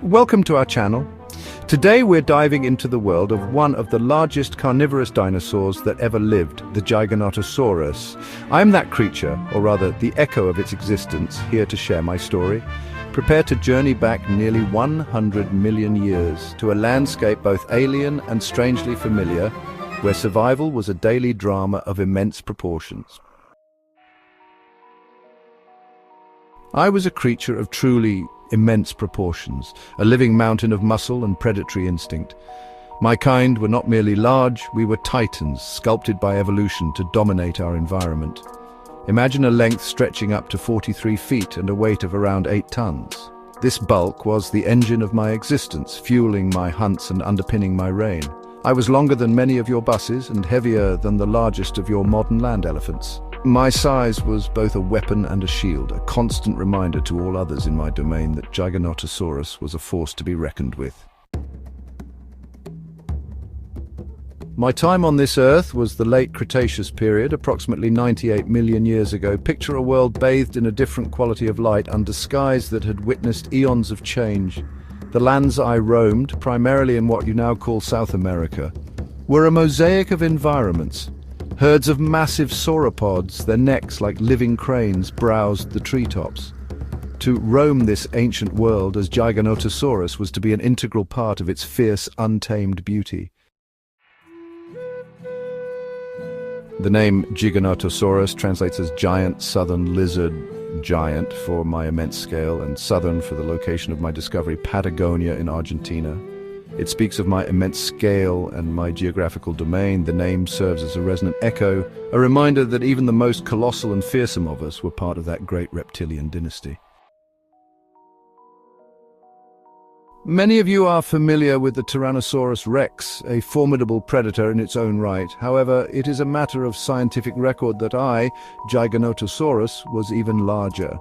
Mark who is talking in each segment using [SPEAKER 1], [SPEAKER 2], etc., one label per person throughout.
[SPEAKER 1] Welcome to our channel. Today we're diving into the world of one of the largest carnivorous dinosaurs that ever lived, the Giganotosaurus. I'm that creature, or rather the echo of its existence, here to share my story. Prepare to journey back nearly 100 million years to a landscape both alien and strangely familiar, where survival was a daily drama of immense proportions. I was a creature of truly immense proportions, a living mountain of muscle and predatory instinct. My kind were not merely large, we were titans, sculpted by evolution to dominate our environment. Imagine a length stretching up to 43 feet and a weight of around 8 tons. This bulk was the engine of my existence, fueling my hunts and underpinning my reign. I was longer than many of your buses and heavier than the largest of your modern land elephants. My size was both a weapon and a shield, a constant reminder to all others in my domain that Giganotosaurus was a force to be reckoned with. My time on this Earth was the late Cretaceous period, approximately 98 million years ago. Picture a world bathed in a different quality of light under skies that had witnessed eons of change. The lands I roamed, primarily in what you now call South America, were a mosaic of environments. Herds of massive sauropods, their necks like living cranes, browsed the treetops. To roam this ancient world as Giganotosaurus was to be an integral part of its fierce, untamed beauty. The name Giganotosaurus translates as giant southern lizard, giant for my immense scale, and southern for the location of my discovery, Patagonia in Argentina. It speaks of my immense scale and my geographical domain. The name serves as a resonant echo, a reminder that even the most colossal and fearsome of us were part of that great reptilian dynasty. Many of you are familiar with the Tyrannosaurus rex, a formidable predator in its own right. However, it is a matter of scientific record that I, Giganotosaurus, was even larger.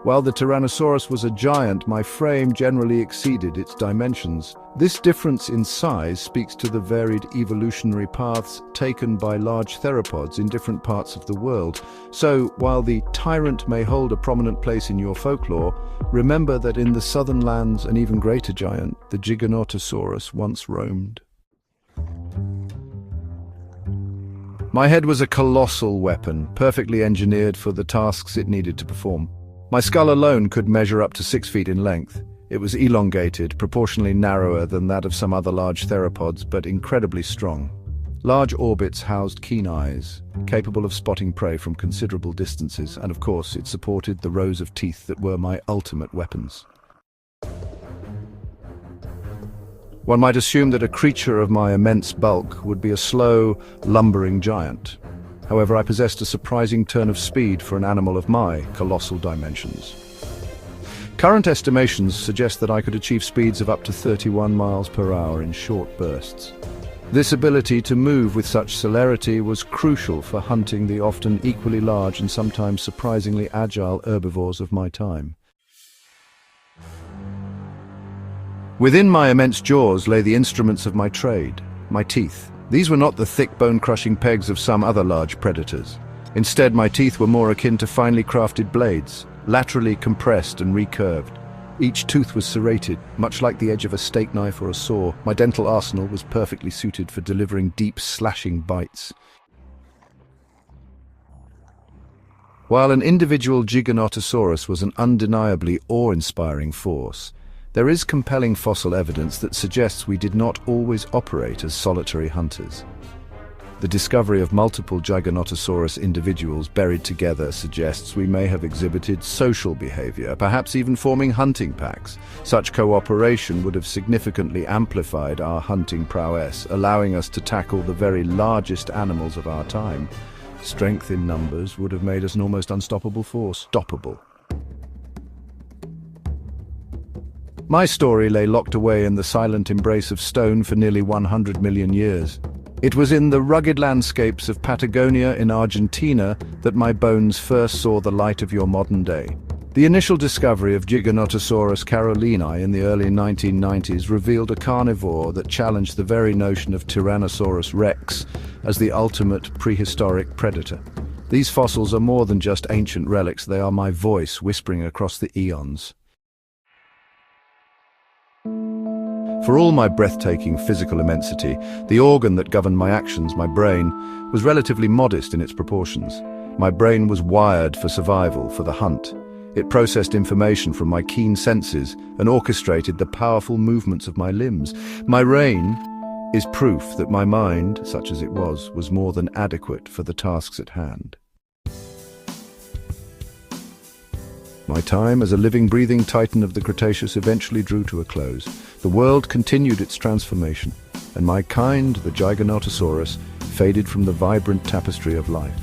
[SPEAKER 1] While the Tyrannosaurus was a giant, my frame generally exceeded its dimensions. This difference in size speaks to the varied evolutionary paths taken by large theropods in different parts of the world. So, while the tyrant may hold a prominent place in your folklore, remember that in the southern lands an even greater giant, the Giganotosaurus, once roamed. My head was a colossal weapon, perfectly engineered for the tasks it needed to perform. My skull alone could measure up to 6 feet in length. It was elongated, proportionally narrower than that of some other large theropods, but incredibly strong. Large orbits housed keen eyes, capable of spotting prey from considerable distances, and of course it supported the rows of teeth that were my ultimate weapons. One might assume that a creature of my immense bulk would be a slow, lumbering giant. However, I possessed a surprising turn of speed for an animal of my colossal dimensions. Current estimations suggest that I could achieve speeds of up to 31 miles per hour in short bursts. This ability to move with such celerity was crucial for hunting the often equally large and sometimes surprisingly agile herbivores of my time. Within my immense jaws lay the instruments of my trade, my teeth. These were not the thick bone-crushing pegs of some other large predators. Instead, my teeth were more akin to finely crafted blades, laterally compressed and recurved. Each tooth was serrated, much like the edge of a steak knife or a saw. My dental arsenal was perfectly suited for delivering deep, slashing bites. While an individual Giganotosaurus was an undeniably awe-inspiring force, there is compelling fossil evidence that suggests we did not always operate as solitary hunters. The discovery of multiple Giganotosaurus individuals buried together suggests we may have exhibited social behavior, perhaps even forming hunting packs. Such cooperation would have significantly amplified our hunting prowess, allowing us to tackle the very largest animals of our time. Strength in numbers would have made us an almost unstoppable force, stoppable. My story lay locked away in the silent embrace of stone for nearly 100 million years. It was in the rugged landscapes of Patagonia in Argentina that my bones first saw the light of your modern day. The initial discovery of Giganotosaurus carolini in the early 1990s revealed a carnivore that challenged the very notion of Tyrannosaurus rex as the ultimate prehistoric predator. These fossils are more than just ancient relics, they are my voice whispering across the eons. For all my breathtaking physical immensity, the organ that governed my actions, my brain, was relatively modest in its proportions. My brain was wired for survival, for the hunt. It processed information from my keen senses and orchestrated the powerful movements of my limbs. My brain is proof that my mind, such as it was more than adequate for the tasks at hand. My time as a living, breathing titan of the Cretaceous eventually drew to a close. The world continued its transformation, and my kind, the Giganotosaurus, faded from the vibrant tapestry of life.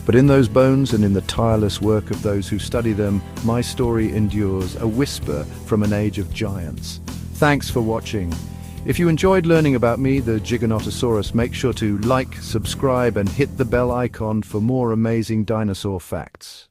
[SPEAKER 1] But in those bones and in the tireless work of those who study them, my story endures, a whisper from an age of giants. Thanks for watching. If you enjoyed learning about me, the Giganotosaurus, make sure to like, subscribe, and hit the bell icon for more amazing dinosaur facts.